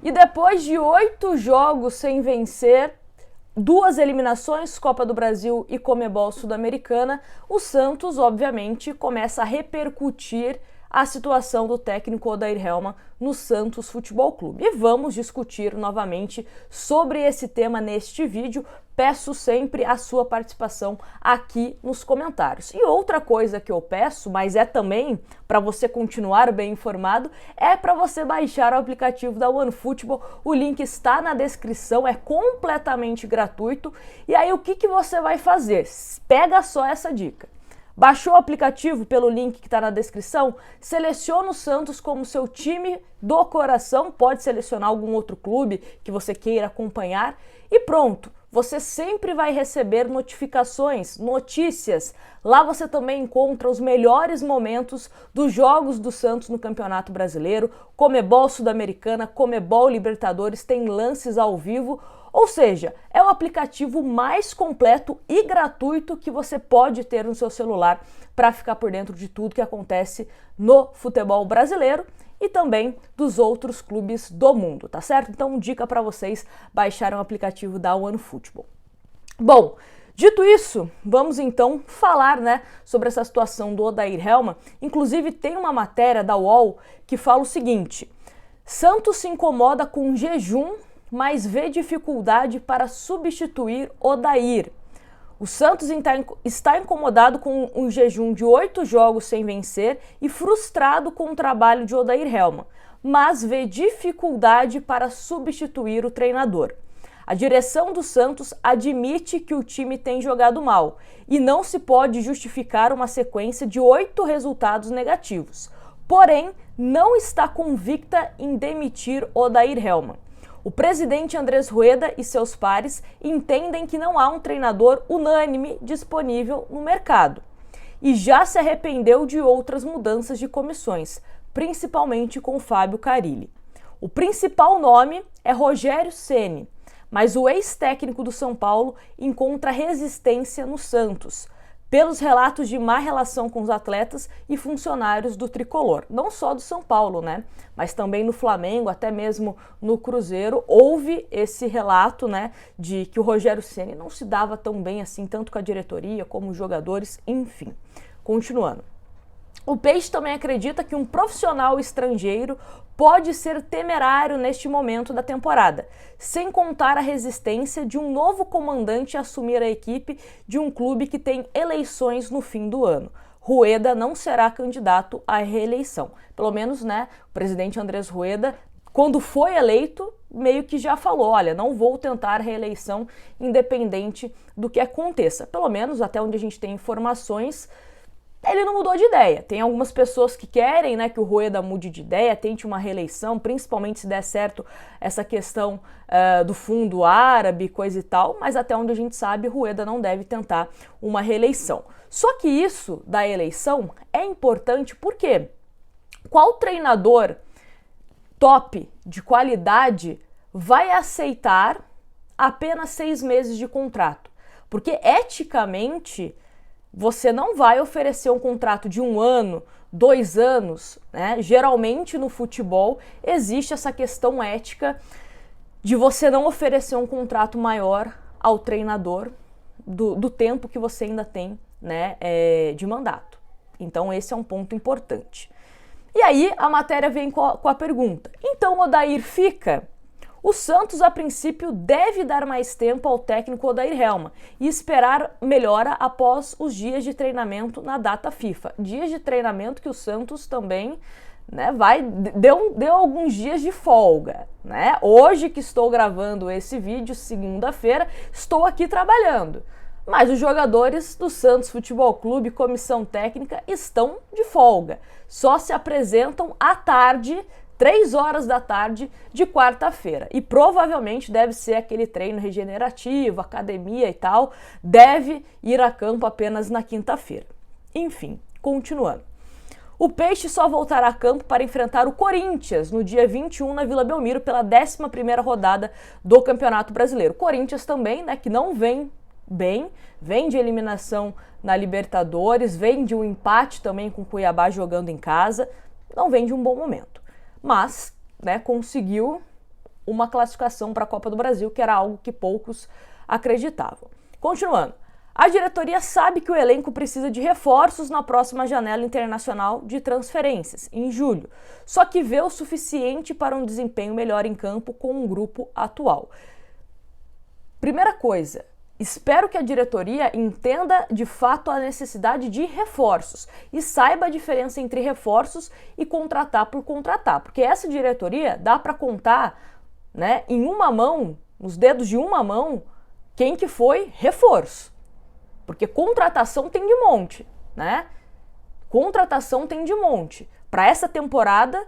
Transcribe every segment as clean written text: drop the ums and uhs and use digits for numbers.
E depois de 8 jogos sem vencer, 2 eliminações, Copa do Brasil e Conmebol Sul-Americana, o Santos, obviamente, começa a repercutir a situação do técnico Odair Hellmann no Santos Futebol Clube. E vamos discutir novamente sobre esse tema neste vídeo. Peço sempre a sua participação aqui nos comentários. E outra coisa que eu peço, mas é também para você continuar bem informado, é para você baixar o aplicativo da OneFootball. O link está na descrição, é completamente gratuito. E aí o que você vai fazer? Pega só essa dica. Baixou o aplicativo pelo link que está na descrição, seleciona o Santos como seu time do coração, pode selecionar algum outro clube que você queira acompanhar e pronto. Você sempre vai receber notificações, notícias. Lá você também encontra os melhores momentos dos jogos do Santos no Campeonato Brasileiro, Conmebol Sul-Americana, Conmebol Libertadores, tem lances ao vivo. Ou seja, é o aplicativo mais completo e gratuito que você pode ter no seu celular para ficar por dentro de tudo que acontece no futebol brasileiro e também dos outros clubes do mundo, tá certo? Então, dica para vocês baixarem o aplicativo da OneFootball. Bom, dito isso, vamos então falar, sobre essa situação do Odair Hellmann. Inclusive, tem uma matéria da UOL que fala o seguinte: Santos se incomoda com jejum, mas vê dificuldade para substituir Odair. O Santos está incomodado com um jejum de 8 jogos sem vencer e frustrado com o trabalho de Odair Hellmann, mas vê dificuldade para substituir o treinador. A direção do Santos admite que o time tem jogado mal e não se pode justificar uma sequência de 8 resultados negativos. Porém, não está convicta em demitir Odair Hellmann. O presidente Andrés Rueda e seus pares entendem que não há um treinador unânime disponível no mercado e já se arrependeu de outras mudanças de comissões, principalmente com Fábio Carille. O principal nome é Rogério Ceni, mas o ex-técnico do São Paulo encontra resistência no Santos, pelos relatos de má relação com os atletas e funcionários do tricolor. Não só do São Paulo, mas também no Flamengo, até mesmo no Cruzeiro, houve esse relato, de que o Rogério Ceni não se dava tão bem assim, tanto com a diretoria como os jogadores, enfim. Continuando. O Peixe também acredita que um profissional estrangeiro pode ser temerário neste momento da temporada, sem contar a resistência de um novo comandante a assumir a equipe de um clube que tem eleições no fim do ano. Rueda não será candidato à reeleição. Pelo menos, o presidente Andrés Rueda, quando foi eleito, meio que já falou, olha, não vou tentar reeleição independente do que aconteça. Pelo menos até onde a gente tem informações, ele não mudou de ideia. Tem algumas pessoas que querem, que o Rueda mude de ideia, tente uma reeleição, principalmente se der certo essa questão do fundo árabe, coisa e tal, mas até onde a gente sabe, Rueda não deve tentar uma reeleição. Só que isso da eleição é importante porque qual treinador top, de qualidade, vai aceitar apenas 6 meses de contrato? Porque eticamente você não vai oferecer um contrato de 1 ano, 2 anos, Geralmente no futebol existe essa questão ética de você não oferecer um contrato maior ao treinador do tempo que você ainda tem, de mandato. Então esse é um ponto importante. E aí a matéria vem com a pergunta: então Odair fica? O Santos, a princípio, deve dar mais tempo ao técnico Odair Hellmann e esperar melhora após os dias de treinamento na data FIFA. Dias de treinamento que o Santos também deu alguns dias de folga. Hoje que estou gravando esse vídeo, segunda-feira, estou aqui trabalhando. Mas os jogadores do Santos Futebol Clube, comissão técnica, estão de folga. Só se apresentam à tarde, 3 horas da tarde de quarta-feira. E provavelmente deve ser aquele treino regenerativo, academia e tal. Deve ir a campo apenas na quinta-feira. Enfim, continuando. O Peixe só voltará a campo para enfrentar o Corinthians no dia 21 na Vila Belmiro pela 11ª rodada do Campeonato Brasileiro. Corinthians também, que não vem bem, vem de eliminação na Libertadores, vem de um empate também com o Cuiabá jogando em casa, não vem de um bom momento. Mas, conseguiu uma classificação para a Copa do Brasil, que era algo que poucos acreditavam. Continuando. A diretoria sabe que o elenco precisa de reforços na próxima janela internacional de transferências, em julho, só que vê o suficiente para um desempenho melhor em campo com o grupo atual. Primeira coisa, espero que a diretoria entenda de fato a necessidade de reforços e saiba a diferença entre reforços e contratar por contratar, porque essa diretoria dá para contar, né, em uma mão, nos dedos de uma mão, quem que foi reforço. Porque contratação tem de monte, né? Contratação tem de monte. Para essa temporada,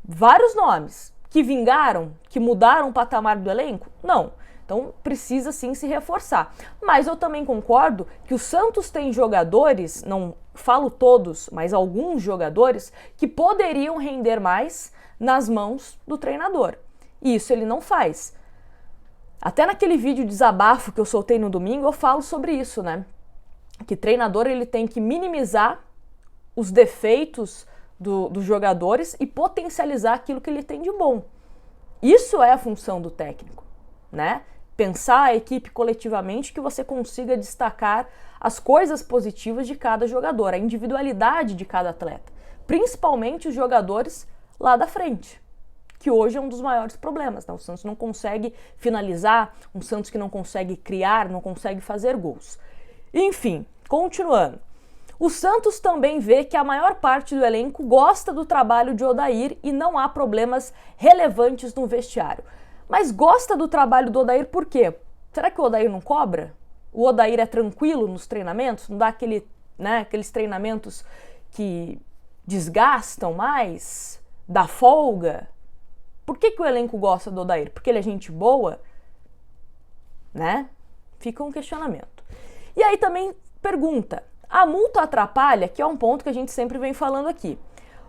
vários nomes que vingaram, que mudaram o patamar do elenco? Não. Então precisa sim se reforçar. Mas eu também concordo que o Santos tem jogadores, não falo todos, mas alguns jogadores, que poderiam render mais nas mãos do treinador. E isso ele não faz. Até naquele vídeo desabafo que eu soltei no domingo, eu falo sobre isso, né? Que treinador ele tem que minimizar os defeitos dos jogadores e potencializar aquilo que ele tem de bom. Isso é a função do técnico, né? Pensar a equipe coletivamente, que você consiga destacar as coisas positivas de cada jogador, a individualidade de cada atleta, principalmente os jogadores lá da frente, que hoje é um dos maiores problemas, né? O Santos não consegue finalizar, um Santos que não consegue criar, não consegue fazer gols. Enfim, continuando. O Santos também vê que a maior parte do elenco gosta do trabalho de Odair e não há problemas relevantes no vestiário. Mas gosta do trabalho do Odair por quê? Será que o Odair não cobra? O Odair é tranquilo nos treinamentos? Não dá aqueles treinamentos que desgastam mais? Dá folga? Por que o elenco gosta do Odair? Porque ele é gente boa? Né? Fica um questionamento. E aí também pergunta, a multa atrapalha? Que é um ponto que a gente sempre vem falando aqui.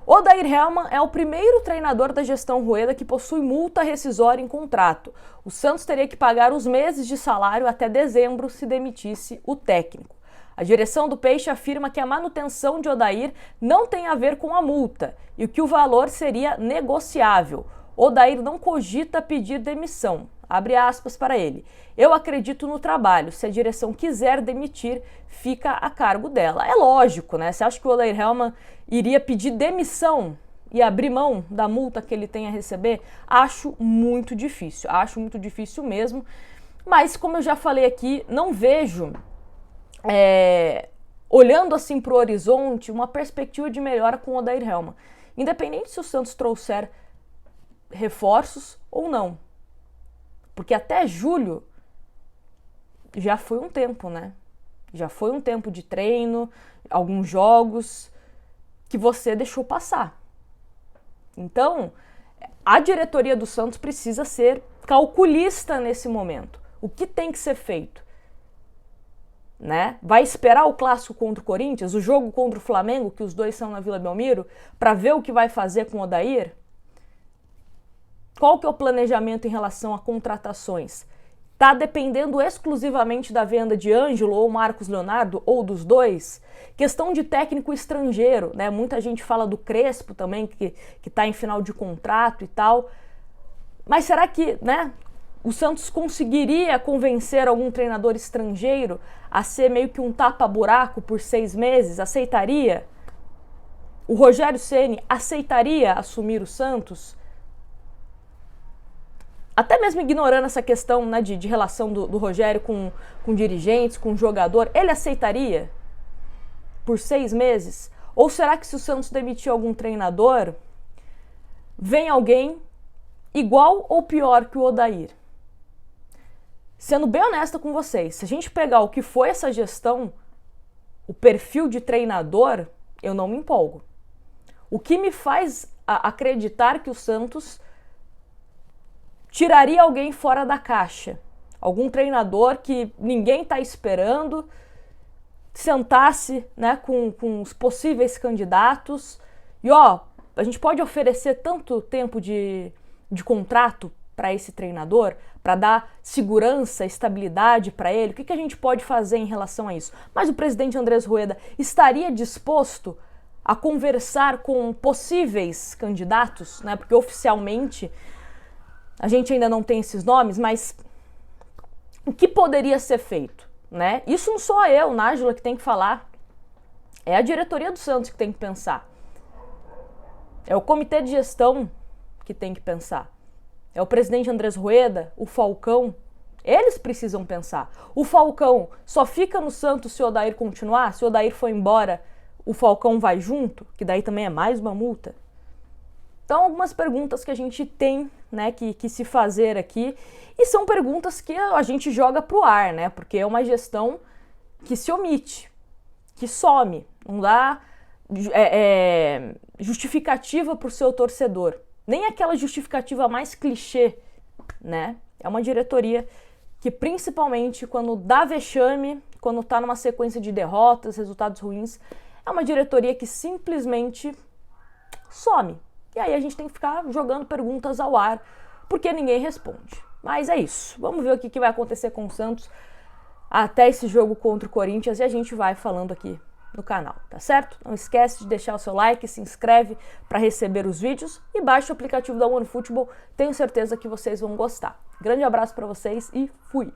Odair Hellmann é o primeiro treinador da gestão Rueda que possui multa rescisória em contrato. O Santos teria que pagar os meses de salário até dezembro se demitisse o técnico. A direção do Peixe afirma que a manutenção de Odair não tem a ver com a multa e que o valor seria negociável. Odair não cogita pedir demissão. Abre aspas para ele. Eu acredito no trabalho. Se a direção quiser demitir, fica a cargo dela. É lógico, né? Você acha que o Odair Hellmann iria pedir demissão e abrir mão da multa que ele tem a receber? Acho muito difícil mesmo. Mas, como eu já falei aqui, não vejo, olhando assim para o horizonte, uma perspectiva de melhora com o Odair Hellmann. Independente se o Santos trouxer reforços ou não. Porque até julho já foi um tempo, né? Já foi um tempo de treino, alguns jogos que você deixou passar. Então, a diretoria do Santos precisa ser calculista nesse momento. O que tem que ser feito? Né? Vai esperar o clássico contra o Corinthians, o jogo contra o Flamengo, que os dois são na Vila Belmiro, para ver o que vai fazer com o Odair? Qual que é o planejamento em relação a contratações? Está dependendo exclusivamente da venda de Ângelo ou Marcos Leonardo, ou dos dois? Questão de técnico estrangeiro, né? Muita gente fala do Crespo também, que está em final de contrato e tal. Mas será que, né, o Santos conseguiria convencer algum treinador estrangeiro a ser meio que um tapa-buraco por 6 meses? Aceitaria? O Rogério Ceni aceitaria assumir o Santos? Até mesmo ignorando essa questão, né, de relação do Rogério com dirigentes, com jogador, ele aceitaria por 6 meses? Ou será que se o Santos demitir algum treinador, vem alguém igual ou pior que o Odair? Sendo bem honesta com vocês, se a gente pegar o que foi essa gestão, o perfil de treinador, eu não me empolgo. O que me faz acreditar que o Santos tiraria alguém fora da caixa, algum treinador que ninguém está esperando, sentasse, né, com os possíveis candidatos e a gente pode oferecer tanto tempo de contrato para esse treinador, para dar segurança, estabilidade para ele, o que a gente pode fazer em relação a isso? Mas o presidente Andrés Rueda estaria disposto a conversar com possíveis candidatos, né, porque oficialmente A gente ainda não tem esses nomes, mas o que poderia ser feito, né? Isso não sou eu, Nájila, que tem que falar. É a diretoria do Santos que tem que pensar. É o comitê de gestão que tem que pensar. É o presidente Andrés Rueda, o Falcão. Eles precisam pensar. O Falcão só fica no Santos se o Odair continuar? Se o Odair for embora, o Falcão vai junto? Que daí também é mais uma multa. Então, algumas perguntas que a gente tem, né, que se fazer aqui. E são perguntas que a gente joga pro ar, né? Porque é uma gestão que se omite, que some. Não dá justificativa pro seu torcedor. Nem aquela justificativa mais clichê, né? É uma diretoria que, principalmente quando dá vexame, quando tá numa sequência de derrotas, resultados ruins, é uma diretoria que simplesmente some. E aí a gente tem que ficar jogando perguntas ao ar, porque ninguém responde. Mas é isso. Vamos ver o que vai acontecer com o Santos até esse jogo contra o Corinthians e a gente vai falando aqui no canal, tá certo? Não esquece de deixar o seu like, se inscreve para receber os vídeos e baixa o aplicativo da OneFootball. Tenho certeza que vocês vão gostar. Grande abraço para vocês e fui!